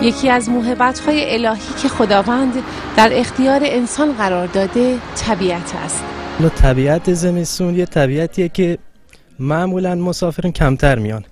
یکی از موهبت‌های الهی که خداوند در اختیار انسان قرار داده طبیعت است. طبیعت زمستون یه طبیعتیه که معمولاً مسافرین کمتر میان،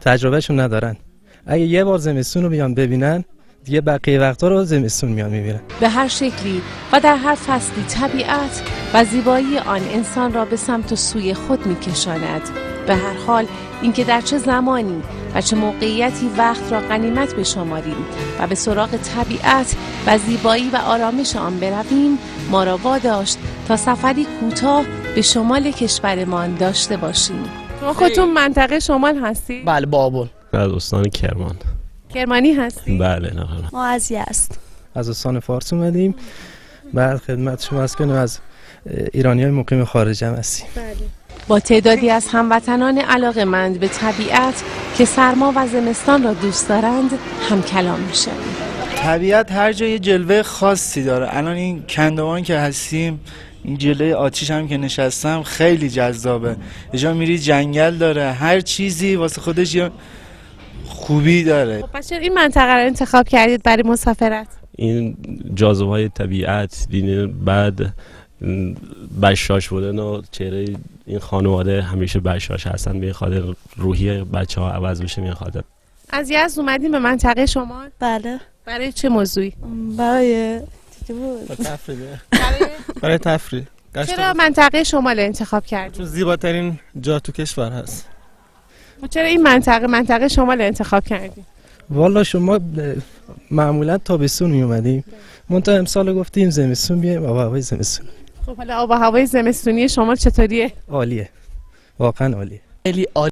تجربهشون ندارن. اگه یه بار زمستون رو بیان ببینن دیگه بقیه وقتا رو زمستون میان میبینن. به هر شکلی و در هر فصلی طبیعت و زیبایی آن انسان را به سمت و سوی خود میکشاند. به هر حال اینکه در چه زمانی و چه موقعیتی وقت را غنیمت بشماریم و به سراغ طبیعت و زیبایی و آرامش آن برویم ما را واداشت تا سفری کوتاه به شمال کشورمان داشته باشیم. شما خودتون منطقه شمال هستی؟ بله، بابل. از استان کرمان. کرمانی هستی؟ بله. نه ما از یزد. از استان فارس اومدیم. بعد خدمت شما عرض کنیم از ایرانیای مقیم خارج هم هستیم. بله. با تعدادی از هموطنان علاقه‌مند به طبیعت که سرما و زمستان را دوست دارند هم کلام میشه. طبیعت هر جای جلوه خاصی داره. الان این کندوان که هستیم، این جلوه آتیش هم که نشستم خیلی جذابه. یه جا میری جنگل داره، هر چیزی واسه خودش یه خوبی داره. خب پس چرا این منطقه رو انتخاب کردید برای مسافرت؟ این جاذبه‌های طبیعت بعد بشاش بودن و چهره این خانواده همیشه بشاش هستن، به خاطر روحی بچه‌ها عوض بشه. میخواد. از یزد اومدیم به منطقه شما؟ بله. برای چه موضوعی؟ برای برای تفریح. چرا منطقه شمال انتخاب کردید؟ چون زیباترین جا تو کشور هست. چرا این منطقه شمال انتخاب کردید؟ والا شما معمولا تابستون می اومدیم، منتها امسال گفتیم زمستون بیایم، آب و هوای زمستون. خب حالا آب و هوای زمستونی شما چطوریه؟ عالیه، واقعا عالیه. خیلی عالی